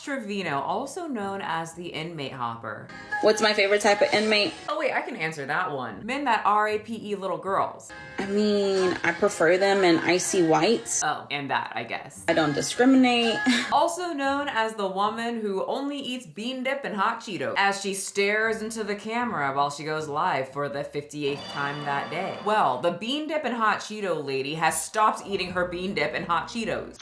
Trevino, also known as the inmate hopper. What's my favorite type of inmate? Oh wait, I can answer that one. Men that RAPE little girls. I mean, I prefer them in icy whites. Oh, and that, I guess. I don't discriminate. Also known as the woman who only eats bean dip and hot Cheetos, as she stares into the camera while she goes live for the 58th time that day. Well, the bean dip and hot Cheeto lady has stopped eating her bean dip and hot Cheetos.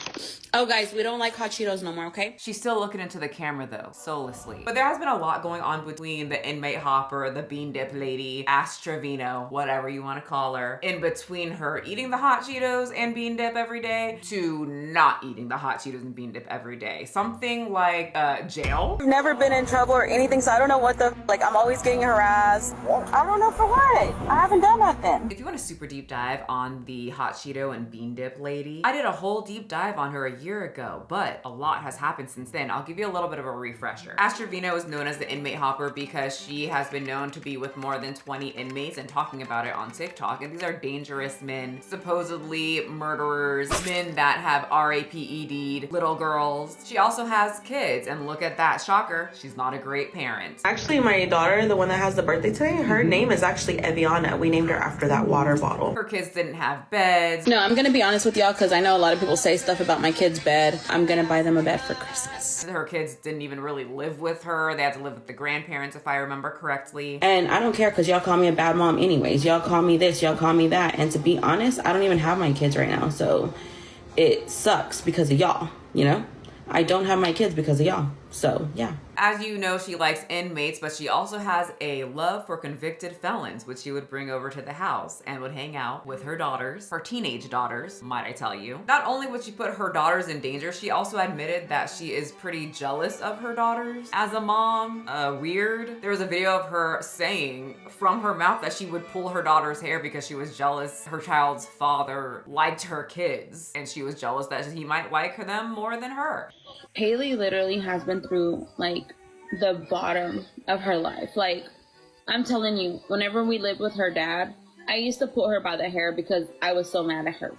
Oh guys, we don't like hot Cheetos no more, okay? She's still looking into the camera though, soullessly. But there has been a lot going on between the inmate hopper, the bean dip lady, Trevino, whatever you want to call her, in between her eating the hot Cheetos and bean dip every day to not eating the hot Cheetos and bean dip every day. Something like jail. I've never been in trouble or anything, so I don't know what the, like, I'm always getting harassed. I don't know for what. I haven't done nothing. If you want a super deep dive on the hot Cheeto and bean dip lady, I did a whole deep dive on her a year ago, but a lot has happened since then. I'll give you a little bit of a refresher. Trevino is known as the inmate hopper because she has been known to be with more than 20 inmates and talking about it on TikTok. And these are dangerous men, supposedly murderers, men that have RAPED'd little girls. She also has kids, and look at that, shocker, she's not a great parent. Actually, my daughter, the one that has the birthday today, her name is actually Eviana. We named her after that water bottle. Her kids didn't have beds. No, I'm gonna be honest with y'all because I know a lot of people say stuff about my kid's bed. I'm gonna buy them a bed for Christmas. Her kids didn't even really live with her. They had to live with the grandparents, if I remember correctly. And I don't care because y'all call me a bad mom anyways. Y'all call me this, y'all call me that. And to be honest, I don't even have my kids right now. So it sucks because of y'all, you know? I don't have my kids because of y'all. So, yeah. As you know, she likes inmates, but she also has a love for convicted felons, which she would bring over to the house and would hang out with her daughters, her teenage daughters, might I tell you. Not only would she put her daughters in danger, she also admitted that she is pretty jealous of her daughters. As a mom, weird. There was a video of her saying from her mouth that she would pull her daughter's hair because she was jealous her child's father liked her kids, and she was jealous that he might like them more than her. Haley literally has been through like the bottom of her life. Like, I'm telling you, whenever we lived with her dad, I used to pull her by the hair because I was so mad at her.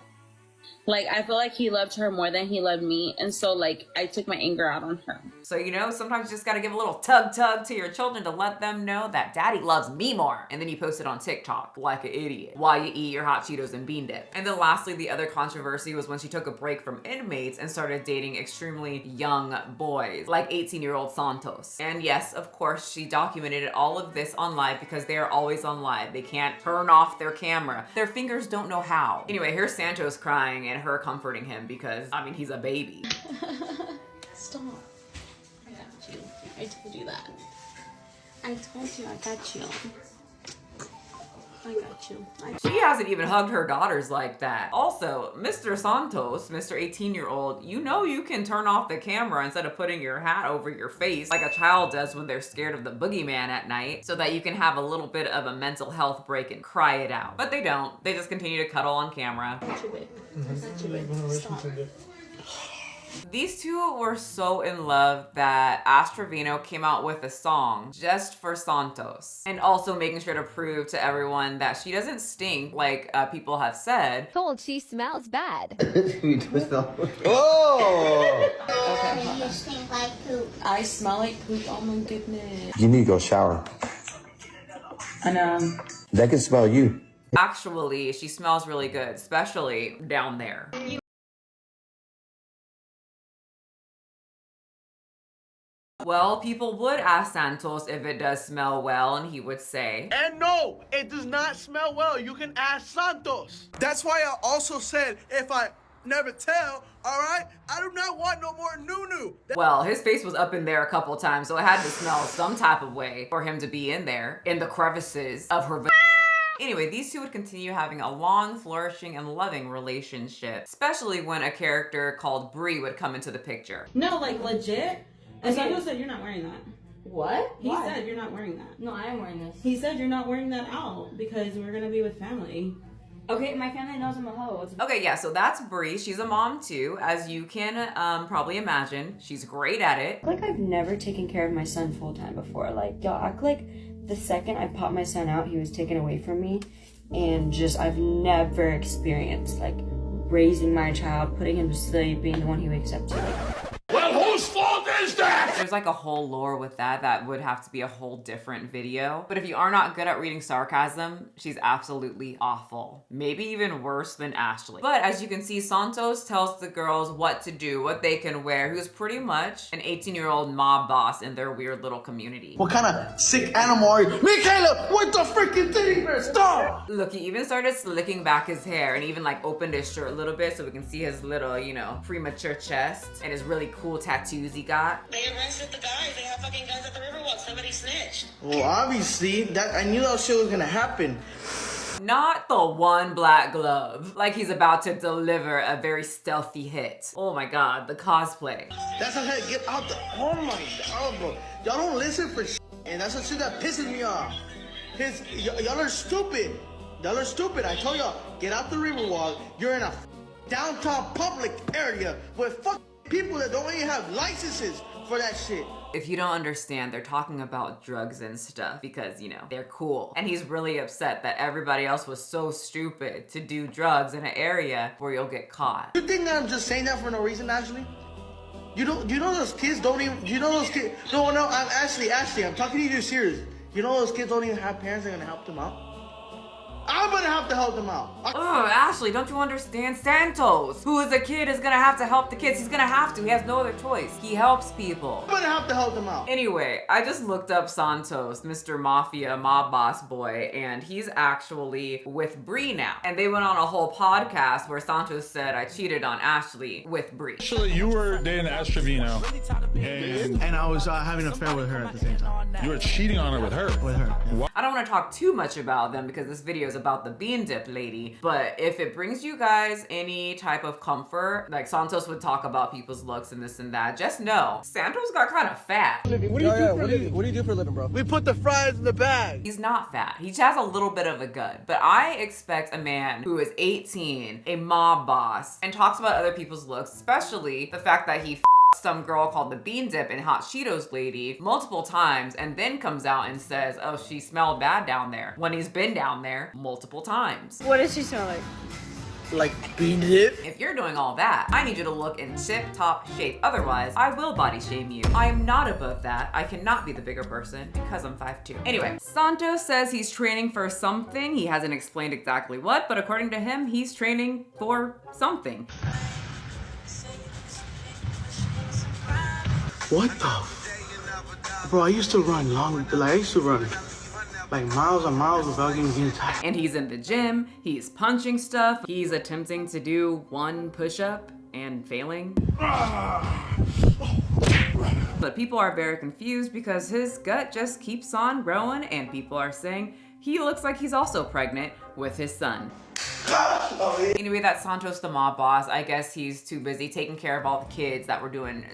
Like, I feel like he loved her more than he loved me. And so, like, I took my anger out on her. So, you know, sometimes you just gotta give a little tug to your children to let them know that daddy loves me more. And then you post it on TikTok like an idiot while you eat your hot Cheetos and bean dip. And then lastly, the other controversy was when she took a break from inmates and started dating extremely young boys, like 18-year-old Santos. And yes, of course, she documented all of this on live because they are always on live. They can't turn off their camera. Their fingers don't know how. Anyway, here's Santos crying and her comforting him because, I mean, he's a baby. Stop. I got you. I told you that. I told you I got you. I got you. She hasn't even hugged her daughters like that. Also, Mr. Santos, Mr. 18-year-old, you know you can turn off the camera instead of putting your hat over your face like a child does when they're scared of the boogeyman at night so that you can have a little bit of a mental health break and cry it out. But they don't. They just continue to cuddle on camera. I got you, babe. Stop. These two were so in love that Trevino came out with a song just for Santos. And also making sure to prove to everyone that she doesn't stink like people have said. Told she smells bad. Oh! You stink like poop. I smell like poop. Oh my goodness. You need to go shower. I know. That can smell you. Actually, she smells really good, especially down there. Well, people would ask Santos if it does smell well, and he would say, And no, it does not smell well. You can ask Santos. That's why I also said if I never tell, all right, I do not want no more nunu. well, his face was up in there a couple times, so it had to smell some type of way for him to be in there, in the crevices of her Anyway, these two would continue having a long, flourishing, and loving relationship, especially when a character called Bree would come into the picture. No, like legit. And Santos said you're not wearing that. What? He said you're not wearing that. No, I am wearing this. He said you're not wearing that out because we're gonna be with family. Okay, my family knows I'm a hoe. Okay, yeah, so that's Bree. She's a mom too, as you can probably imagine. She's great at it. Like I've never taken care of my son full time before. Like y'all act like the second I popped my son out, he was taken away from me, and just I've never experienced like raising my child, putting him to sleep, being the one he wakes up to. Well, whose fault is There's like a whole lore with that would have to be a whole different video. But if you are not good at reading sarcasm, she's absolutely awful. Maybe even worse than Ashley. But as you can see, Santos tells the girls what to do, what they can wear. Who's pretty much an 18-year-old mob boss in their weird little community. What kind of sick animal are you? Michaela, what the freaking teddy bear? Stop! Look, he even started slicking back his hair and even like opened his shirt a little bit so we can see his little, you know, premature chest and his really cool tattoos he got. They arrested the guys. They have fucking guns at the Riverwalk. Somebody snitched. Well, obviously, I knew that shit was gonna happen. Not the one black glove. Like he's about to deliver a very stealthy hit. Oh my god, the cosplay. That's how I get out the. Oh my god, bro. Y'all don't listen for shit, and that's the shit that pisses me off. Y'all are stupid. Y'all are stupid. I told y'all, get out the Riverwalk. You're in a downtown public area with people that don't even have licenses for that shit. If you don't understand, they're talking about drugs and stuff because, you know, they're cool. And he's really upset that everybody else was so stupid to do drugs in an area where you'll get caught. You think that I'm just saying that for no reason, Ashley? You know those kids don't even, you know those kids, no, I'm Ashley, I'm talking to you serious. You know those kids don't even have parents that are gonna help them out? I'm gonna have to help them out. Oh, Ashley, don't you understand? Santos, who is a kid, is gonna have to help the kids. He's gonna have to. He has no other choice. He helps people. I'm gonna have to help them out. Anyway, I just looked up Santos, Mr. Mafia, mob boss boy, and he's actually with Bree now. And they went on a whole podcast where Santos said, I cheated on Ashley with Bree. Actually, you were dating Trevino, And I was having an affair with her at the same time. you were cheating on her with her. Yeah. I don't want to talk too much about them because this video is about the bean dip lady, but if it brings you guys any type of comfort, like Santos would talk about people's looks and this and that, just know Santos got kind of fat. What do you do for a living, bro? We put the fries in the bag. He's not fat. He just has a little bit of a gut. But I expect a man who is 18, a mob boss, and talks about other people's looks, especially the fact that he some girl called the Bean Dip and Hot Cheetos lady multiple times and then comes out and says, oh, she smelled bad down there, when he's been down there multiple times. What does she smell like? Like bean dip? If you're doing all that, I need you to look in tip-top shape. Otherwise, I will body shame you. I am not above that. I cannot be the bigger person because I'm 5'2". Anyway, Santos says he's training for something. He hasn't explained exactly what, but according to him, he's training for something. What the? Bro, I used to run like miles and miles without even getting tired. And he's in the gym, he's punching stuff, he's attempting to do one push-up and failing. But people are very confused because his gut just keeps on growing and people are saying he looks like he's also pregnant with his son. Anyway, that's Santos the mob boss. I guess he's too busy taking care of all the kids that were doing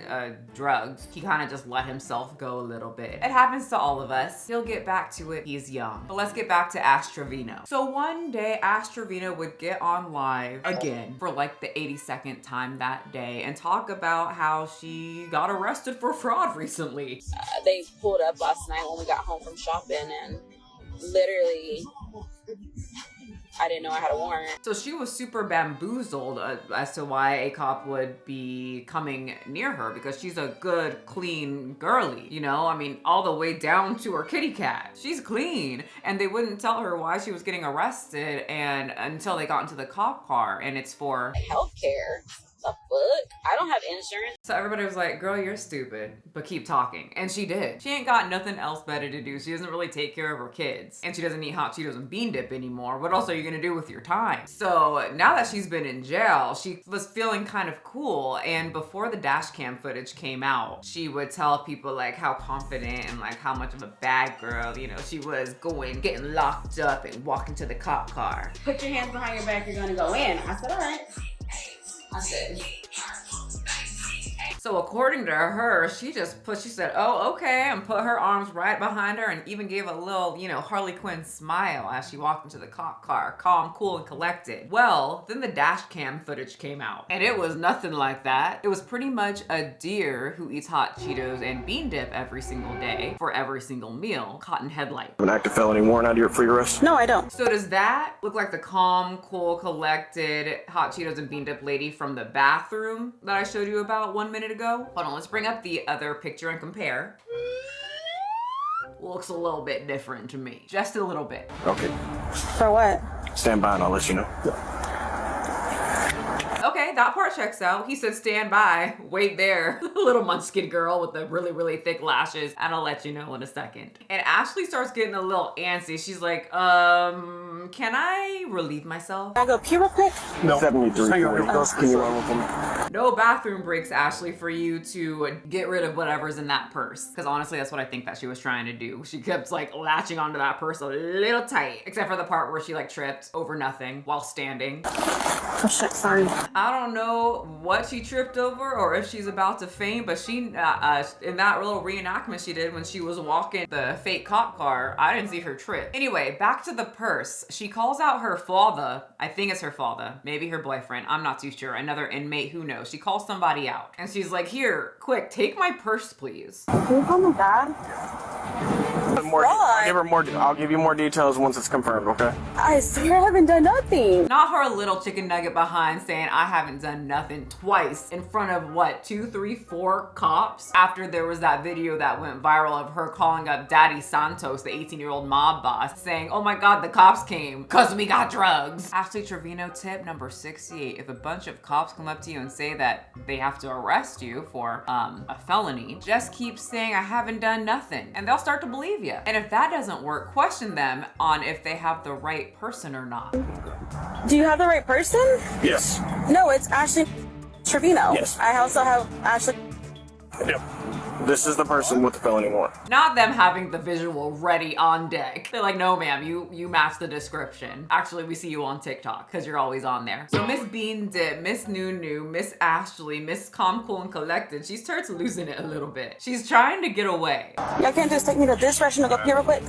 drugs. He kind of just let himself go a little bit. It happens to all of us. He'll get back to it. He's young. But let's get back to Ash Trevino. So one day, Ash Trevino would get on live again for like the 82nd time that day and talk about how she got arrested for fraud recently. They pulled up last night when we got home from shopping, and literally, I didn't know I had a warrant. So she was super bamboozled as to why a cop would be coming near her because she's a good, clean girly, you know? I mean, all the way down to her kitty cat. She's clean. And they wouldn't tell her why she was getting arrested and until they got into the cop car, and it's for Healthcare. The fuck? I don't have insurance. So everybody was like, girl, you're stupid, but keep talking. And she did. She ain't got nothing else better to do. She doesn't really take care of her kids. And she doesn't eat hot Cheetos and bean dip anymore. What else are you gonna do with your time? So now that she's been in jail, she was feeling kind of cool. And before the dash cam footage came out, she would tell people like how confident and like how much of a bad girl, you know, she was going, getting locked up and walking to the cop car. Put your hands behind your back, you're gonna go in. I said, all right. I said. So according to her, she said, oh, okay, and put her arms right behind her and even gave a little, you know, Harley Quinn smile as she walked into the cop car, calm, cool, and collected. Well, then the dash cam footage came out, and it was nothing like that. It was pretty much a deer who eats hot Cheetos and bean dip every single day for every single meal, caught in headlight. An active felony warrant out of your free arrest? No, I don't. So does that look like the calm, cool, collected hot Cheetos and bean dip lady from the bathroom that I showed you about 1 minute ago? ago. Hold on, let's bring up the other picture and compare. Looks a little bit different to me. Just a little bit. Okay. For what? Stand by and I'll let you know. Okay, that part checks out. He said stand by, wait there. Little munchkin girl with the really, really thick lashes. And I'll let you know in a second. And Ashley starts getting a little antsy. She's like, can I relieve myself? Can I go pee real quick? No. 73. Can you run with them? No bathroom breaks, Ashley, for you to get rid of whatever's in that purse. Because honestly, that's what I think that she was trying to do. She kept like latching onto that purse a little tight. Except for the part where she like tripped over nothing while standing. Oh shit, sorry. I don't know what she tripped over or if she's about to faint, but she, in that little reenactment she did when she was walking the fake cop car, I didn't see her trip. Anyway, back to the purse. She calls out her father. I think it's her father. Maybe her boyfriend. I'm not too sure. Another inmate, who knows? She calls somebody out. And she's like, here, quick, take my purse, please. Can you call my dad? I'll give you more details once it's confirmed, okay? I swear I haven't done nothing. Not her little chicken nugget behind saying, I haven't done nothing twice in front of what, 2, 3, 4 cops? After there was that video that went viral of her calling up Daddy Santos, the 18-year-old mob boss, saying, oh my God, the cops came because we got drugs. Ashley Trevino tip number 68. If a bunch of cops come up to you and say that they have to arrest you for a felony, just keep saying, I haven't done nothing. And they'll start to believe you. And if that doesn't work, question them on if they have the right person or not. Do you have the right person? Yes. No, it's Ashley Trevino. Yes. I also have Ashley. Yep. This is the person with the felony warrant. Not them having the visual ready on deck. They're like, no ma'am, you match the description. Actually, we see you on TikTok because you're always on there. So Miss Bean Dip, Miss Nunu, Miss Ashley, Miss Calm, Cool, and Collected, she starts losing it a little bit. She's trying to get away. Y'all can't just take me to this restroom to go pee real quick?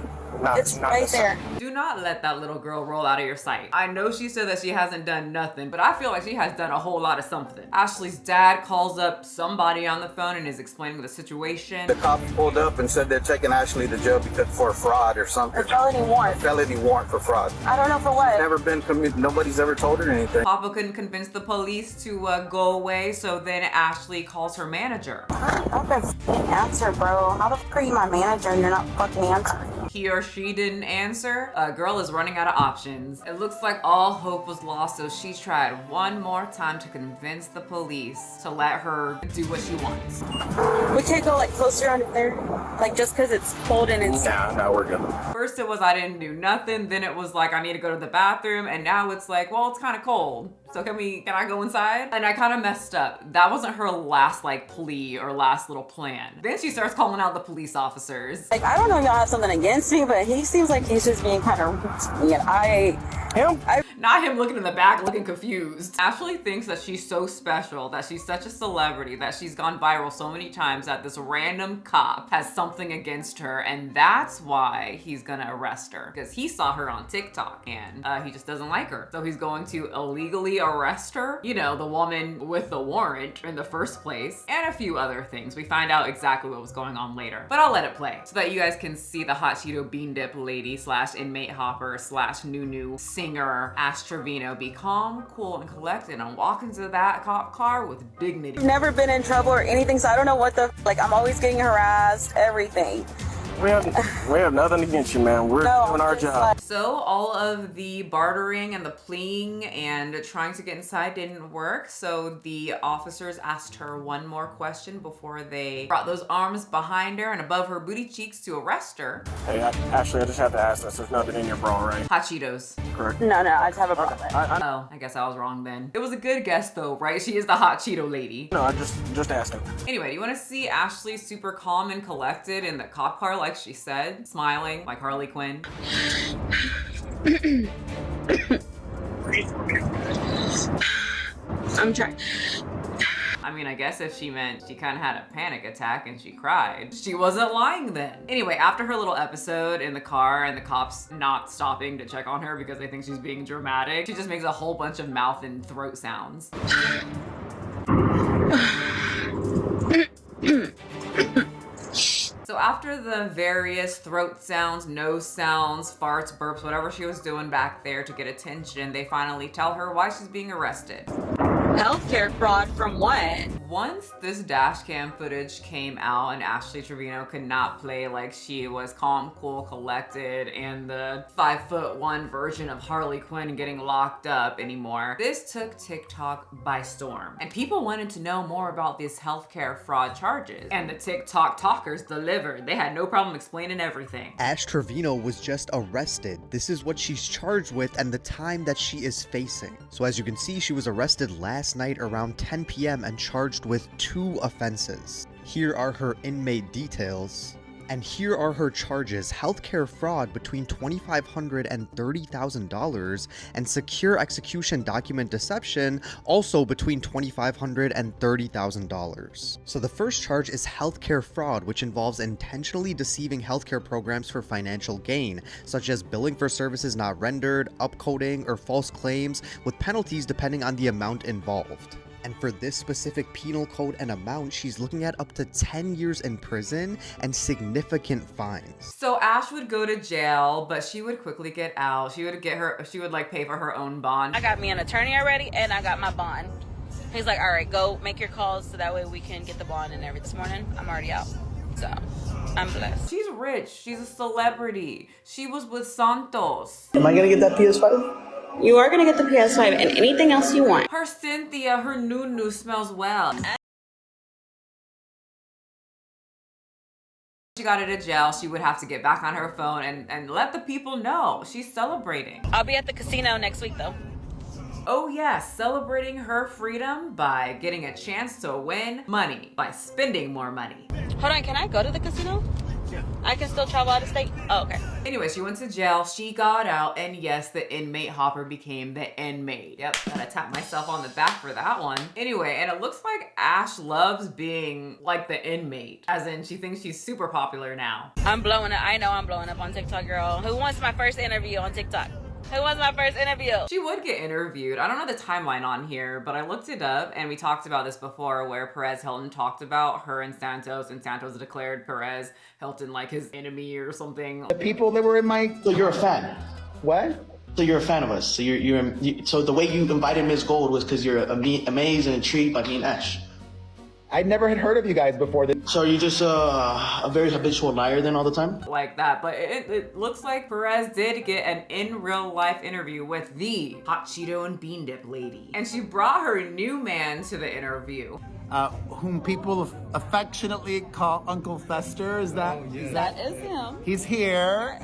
It's right there. Do not let that little girl roll out of your sight. I know she said that she hasn't done nothing, but I feel like she has done a whole lot of something. Ashley's dad calls up somebody on the phone and is explaining the situation. The cops pulled up and said they're taking Ashley to jail because for fraud or something. A felony warrant. A felony warrant for fraud. I don't know for what. Never been nobody's ever told her anything. Papa couldn't convince the police to go away, so then Ashley calls her manager. I've been f***ing answer, bro. How the f*** are you my manager and you're not fucking answering? He or she didn't answer. A girl is running out of options. It looks like all hope was lost, so she tried one more time to convince the police to let her do what she wants. We can't go like closer under there, like just because it's cold and it's. No, we're good. First it was I didn't do nothing, then it was like I need to go to the bathroom, and now it's like, well, it's kind of cold. So can I go inside? And I kind of messed up. That wasn't her last like plea or last little plan. Then she starts calling out the police officers. Like, I don't know if y'all have something against me, but he seems like he's just being kind of rude to me, and Not him looking in the back looking confused. Ashley thinks that she's so special, that she's such a celebrity, that she's gone viral so many times that this random cop has something against her, and that's why he's gonna arrest her. Because he saw her on TikTok and he just doesn't like her. So he's going to illegally arrest her, you know, the woman with the warrant in the first place, and a few other things. We find out exactly what was going on later, but I'll let it play so that you guys can see the hot Cheeto bean dip lady / inmate hopper / Nunu singer Ash Trevino be calm, cool, and collected and walk into that cop car with dignity. I've never been in trouble or anything, so I don't know what the like. I'm always getting harassed, everything. We have nothing against you, man. We're doing our job. So all of the bartering and the pleading and trying to get inside didn't work. So the officers asked her one more question before they brought those arms behind her and above her booty cheeks to arrest her. Hey, Ashley, I just have to ask this. There's nothing in your bra, right? Hot Cheetos. Correct. No, I just have a problem. Oh, I guess I was wrong then. It was a good guess though, right? She is the hot Cheeto lady. No, I just asked him. Anyway, do you want to see Ashley super calm and collected in the cop car like she said, smiling like Harley Quinn? I'm trying. I mean, I guess if she meant she kind of had a panic attack and she cried, she wasn't lying then. Anyway, after her little episode in the car and the cops not stopping to check on her because they think she's being dramatic, she just makes a whole bunch of mouth and throat sounds. So after the various throat sounds, nose sounds, farts, burps, whatever she was doing back there to get attention, they finally tell her why she's being arrested. Healthcare fraud from what? once this dash cam footage came out and Ashley Trevino could not play like she was calm, cool, collected, and the 5'1" version of Harley Quinn getting locked up anymore, this took TikTok by storm. And people wanted to know more about these healthcare fraud charges. And the TikTok talkers delivered. They had no problem explaining everything. Ash Trevino was just arrested. This is what she's charged with and the time that she is facing. So as you can see, she was arrested last night around 10 p.m. and charged with 2 offenses. Here are her inmate details. And here are her charges: healthcare fraud between $2,500 and $30,000, and secure execution document deception also between $2,500 and $30,000. So the first charge is healthcare fraud, which involves intentionally deceiving healthcare programs for financial gain, such as billing for services not rendered, upcoding, or false claims, with penalties depending on the amount involved. And for this specific penal code and amount, she's looking at up to 10 years in prison and significant fines. So Ash would go to jail, but she would quickly get out. She would like pay for her own bond. I got me an attorney already, and I got my bond. He's like, all right, go make your calls so that way we can get the bond and everything. This morning, I'm already out. So I'm blessed. She's rich. She's a celebrity. She was with Santos. Am I gonna get that PS5? You are gonna get the PS5 and anything else you want. Her Cynthia, her nunu smells well. She got out of jail, she would have to get back on her phone and let the people know she's celebrating. I'll be at the casino next week though. Oh yeah, celebrating her freedom by getting a chance to win money, by spending more money. Hold on, can I go to the casino? Yeah. I can still travel out of state? Oh, okay. Anyway, she went to jail, she got out, and yes, the inmate hopper became the inmate. Yep, gotta tap myself on the back for that one. Anyway, and it looks like Ash loves being like the inmate, as in she thinks she's super popular now. I'm blowing up. I know I'm blowing up on TikTok, girl. Who wants my first interview on TikTok? Who was my first interview? She would get interviewed. I don't know the timeline on here, but I looked it up and we talked about this before where Perez Hilton talked about her and Santos declared Perez Hilton like his enemy or something. The people that were in my... So you're a fan? What? So you're a fan of us? So so the way you invited Miss Gold was because you're amazed and intrigued by me and Ash? I never had heard of you guys before. So are you just a very habitual liar then all the time? Like that, but it looks like Perez did get an in real life interview with the hot Cheeto and bean dip lady. And she brought her new man to the interview. Whom people affectionately call Uncle Fester, is that? That is him. He's here.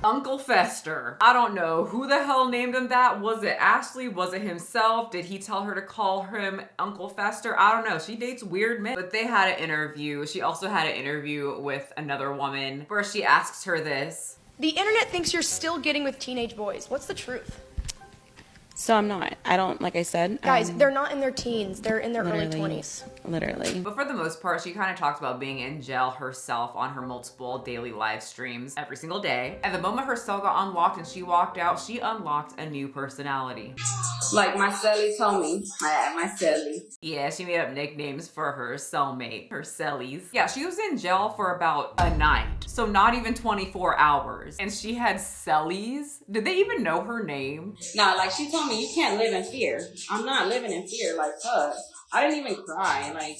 Uncle Fester. I don't know who the hell named him that. Was it Ashley? Was it himself? Did he tell her to call him Uncle Fester? I don't know. She dates weird men. But they had an interview. She also had an interview with another woman where she asks her this. The internet thinks you're still getting with teenage boys. What's the truth? So I'm not. I don't, like I said. Guys, they're not in their teens. They're in their early 20s. Literally. But for the most part, she kind of talked about being in jail herself on her multiple daily live streams every single day. And the moment her cell got unlocked and she walked out, she unlocked a new personality. Like my cellie told me. My cellie. Yeah, she made up nicknames for her cellmate, her cellies. Yeah, she was in jail for about a night. So not even 24 hours. And she had cellies? Did they even know her name? Nah, like she told me, you can't live in fear. I'm not living in fear, like, fuck. I didn't even cry, like,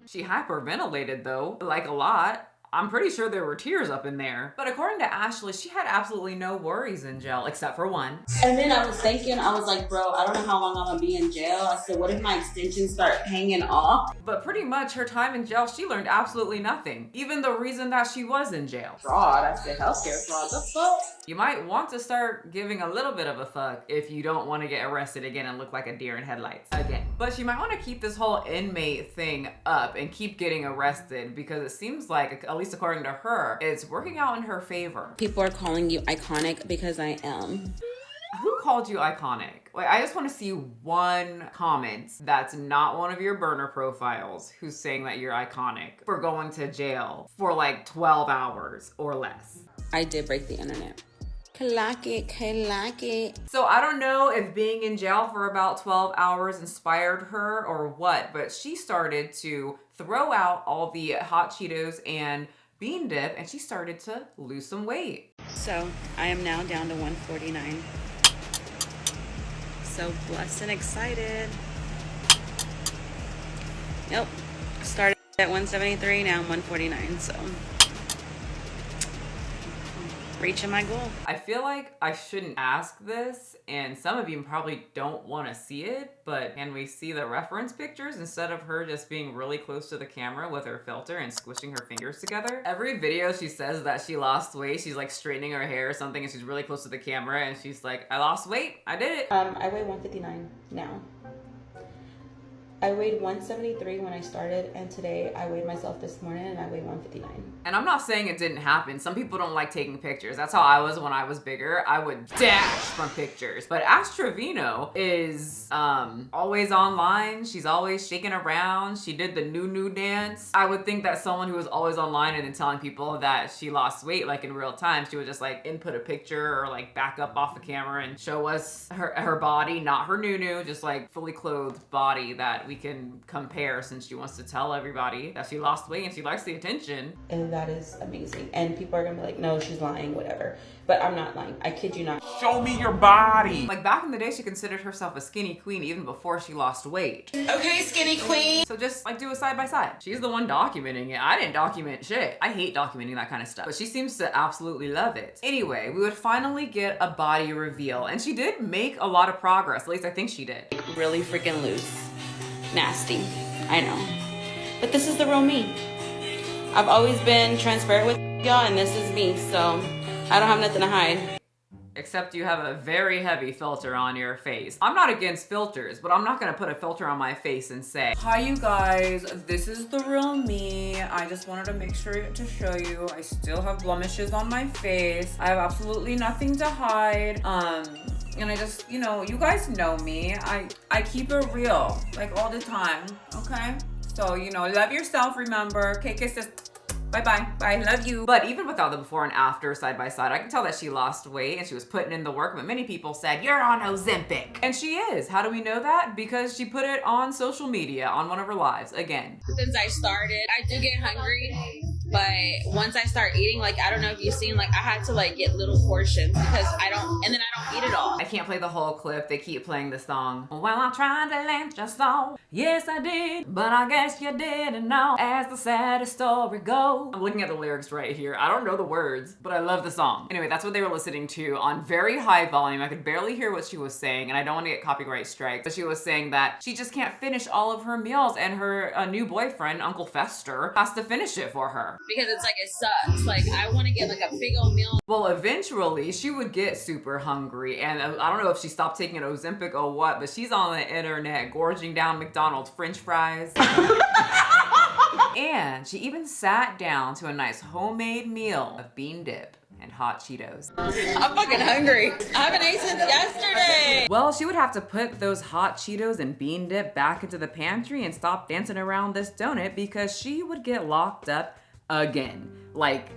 she hyperventilated though, like a lot. I'm pretty sure there were tears up in there. But according to Ashley, she had absolutely no worries in jail, except for one. And then I was thinking, I was like, bro, I don't know how long I'm gonna be in jail. I said, what if my extensions start hanging off? But pretty much her time in jail, she learned absolutely nothing. Even the reason that she was in jail. Fraud, I said healthcare fraud, the fuck? You might want to start giving a little bit of a fuck if you don't want to get arrested again and look like a deer in headlights again. But she might want to keep this whole inmate thing up and keep getting arrested because it seems like, at least according to her, it's working out in her favor. People are calling you iconic because I am. Who called you iconic? Like, I just want to see one comment that's not one of your burner profiles who's saying that you're iconic for going to jail for like 12 hours or less. I did break the internet. Clock it. So I don't know if being in jail for about 12 hours inspired her or what, but she started to throw out all the hot Cheetos and bean dip and she started to lose some weight. So I am now down to 149. So blessed and excited. Nope. Started at 173, now I'm 149, so reaching my goal. I feel like I shouldn't ask this, and some of you probably don't want to see it, but can we see the reference pictures instead of her just being really close to the camera with her filter and squishing her fingers together? Every video she says that she lost weight, she's like straightening her hair or something, and she's really close to the camera, and she's like, I lost weight, I did it. I weigh 159 now. I weighed 173 when I started, and today I weighed myself this morning and I weigh 159. And I'm not saying it didn't happen. Some people don't like taking pictures. That's how I was when I was bigger. I would dash from pictures. But Ash Trevino is always online. She's always shaking around. She did the new dance. I would think that someone who was always online and then telling people that she lost weight like in real time, she would just like input a picture or like back up off the camera and show us her body, not her just like fully clothed body that we can compare, since she wants to tell everybody that she lost weight and she likes the attention. And that is amazing. And people are gonna be like, no, she's lying, whatever. But I'm not lying. I kid you not. Show me your body. Like back in the day, she considered herself a skinny queen even before she lost weight. Okay, skinny queen. So just like do a side by side. She's the one documenting it. I didn't document shit. I hate documenting that kind of stuff, but she seems to absolutely love it. Anyway, we would finally get a body reveal, and she did make a lot of progress. At least I think she did. Really freaking loose. Nasty. I know. But this is the real me. I've always been transparent with y'all, and this is me, so I don't have nothing to hide. Except you have a very heavy filter on your face. I'm not against filters, but I'm not gonna put a filter on my face and say, hi you guys, this is the real me. I just wanted to make sure to show you I still have blemishes on my face. I have absolutely nothing to hide. And I just, you know, you guys know me. I keep it real, like all the time, okay? So, you know, love yourself, remember. Okay, kisses. Bye-bye. Bye. Love you. But even without the before and after side by side, I can tell that she lost weight and she was putting in the work, but many people said, you're on Ozempic. And she is. How do we know that? Because she put it on social media, on one of her lives, again. Since I started, I do get hungry, but once I start eating, like, I don't know if you've seen, like, I had to, like, get little portions because I don't eat it all. I can't play the whole clip. They keep playing the song. Well, I'm trying to land your song. Yes, I did, but I guess you didn't know. As the saddest story goes. I'm looking at the lyrics right here. I don't know the words, but I love the song. Anyway, that's what they were listening to on very high volume. I could barely hear what she was saying, and I don't want to get copyright strikes. But she was saying that she just can't finish all of her meals, and her new boyfriend, Uncle Fester, has to finish it for her. Because it's like, it sucks. Like, I want to get like a big old meal. Well, eventually she would get super hungry, and I don't know if she stopped taking Ozempic or what, but she's on the internet gorging down McDonald's French fries. And she even sat down to a nice homemade meal of bean dip and hot Cheetos. I'm fucking hungry. I haven't ate since yesterday. Well, she would have to put those hot Cheetos and bean dip back into the pantry and stop dancing around this donut because she would get locked up again. Like,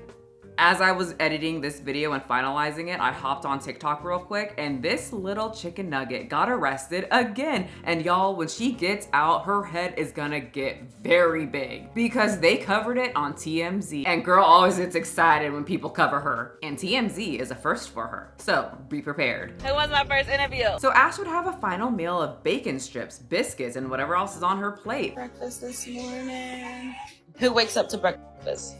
as I was editing this video and finalizing it, I hopped on TikTok real quick, and this little chicken nugget got arrested again. And y'all, when she gets out, her head is gonna get very big because they covered it on TMZ. And girl always gets excited when people cover her. And TMZ is a first for her. So be prepared. Who was my first interview? So Ash would have a final meal of bacon strips, biscuits, and whatever else is on her plate. Breakfast this morning. Who wakes up to breakfast?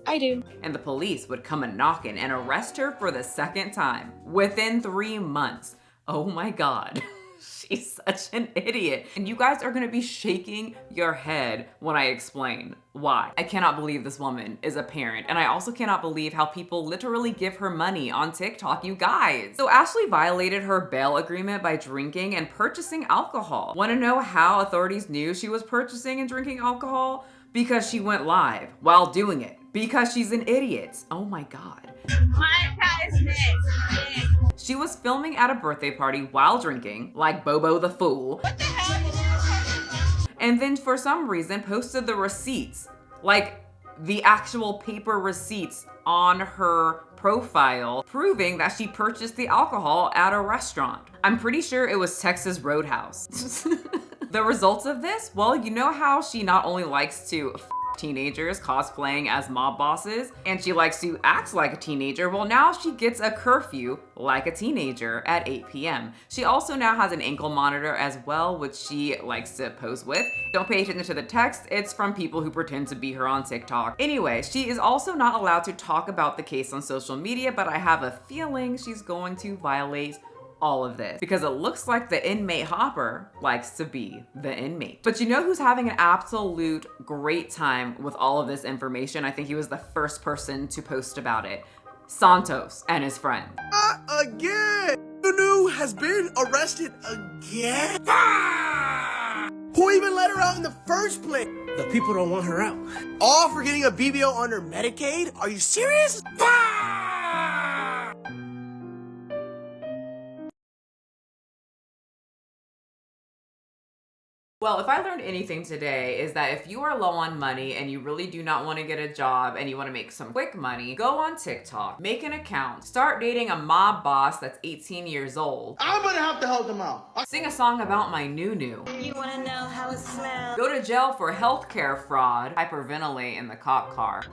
I do. And the police would come a-knocking and arrest her for the second time within 3 months. Oh my God. She's such an idiot. And you guys are gonna be shaking your head when I explain why. I cannot believe this woman is a parent. And I also cannot believe how people literally give her money on TikTok, you guys. So Ashley violated her bail agreement by drinking and purchasing alcohol. Wanna know how authorities knew she was purchasing and drinking alcohol? Because she went live while doing it. Because she's an idiot. Oh my God. My guy's next. She was filming at a birthday party while drinking, like Bobo the Fool. What the hell? And then for some reason posted the receipts, like the actual paper receipts on her profile, proving that she purchased the alcohol at a restaurant. I'm pretty sure it was Texas Roadhouse. The results of this? Well, you know how she not only likes to teenagers cosplaying as mob bosses, and she likes to act like a teenager. Well, now she gets a curfew like a teenager at 8 p.m. She also now has an ankle monitor as well, which she likes to pose with. Don't pay attention to the text, it's from people who pretend to be her on TikTok. Anyway, she is also not allowed to talk about the case on social media, but I have a feeling she's going to violate all of this because it looks like the inmate Hopper likes to be the inmate. But you know who's having an absolute great time with all of this information? I think he was the first person to post about it. Santos and his friend. Not again! Nunu has been arrested again? Who even let her out in the first place? The people don't want her out. All for getting a BBO under Medicaid? Are you serious? Well, if I learned anything today is that if you are low on money and you really do not want to get a job and you want to make some quick money, go on TikTok, make an account, start dating a mob boss that's 18 years old. I'm gonna have to help them out. Sing a song about my nunu. You wanna know how it smells? Go to jail for healthcare fraud, hyperventilate in the cop car.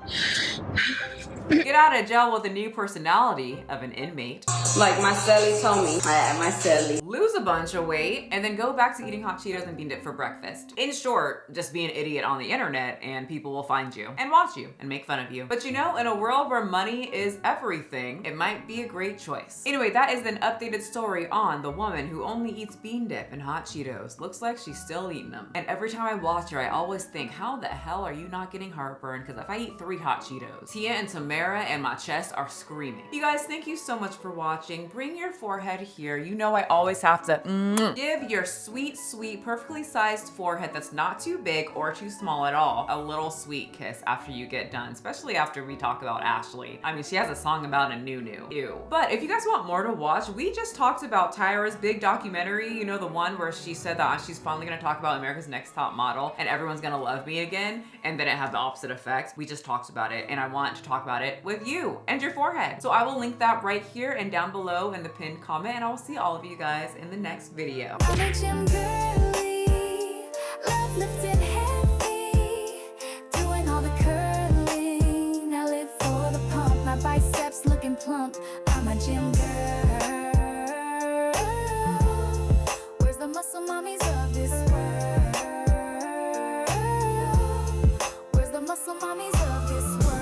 Get out of jail with a new personality of an inmate. Like my celly told me. My celly. Lose a bunch of weight and then go back to eating hot Cheetos and bean dip for breakfast. In short, just be an idiot on the internet and people will find you and watch you and make fun of you. But you know, in a world where money is everything, it might be a great choice. Anyway, that is an updated story on the woman who only eats bean dip and hot Cheetos. Looks like she's still eating them. And every time I watch her, I always think, how the hell are you not getting heartburn? Because if I eat 3 hot Cheetos, Tia and Tamara and my chest are screaming. You guys, thank you so much for watching. Bring your forehead here. You know I always have to give your sweet, sweet, perfectly sized forehead that's not too big or too small at all a little sweet kiss after you get done, especially after we talk about Ashley. I mean, she has a song about a nunu. Ew. But if you guys want more to watch, we just talked about Tyra's big documentary, you know, the one where she said that she's finally gonna talk about America's Next Top Model and everyone's gonna love me again, and then it had the opposite effect. We just talked about it and I want to talk about it with you and your forehead. So I will link that right here and down below in the pinned comment, and I will see all of you guys in the next video. Love lifted heavy, doing all the curling. I live for the pump, my biceps looking plump. I'm a gym girl.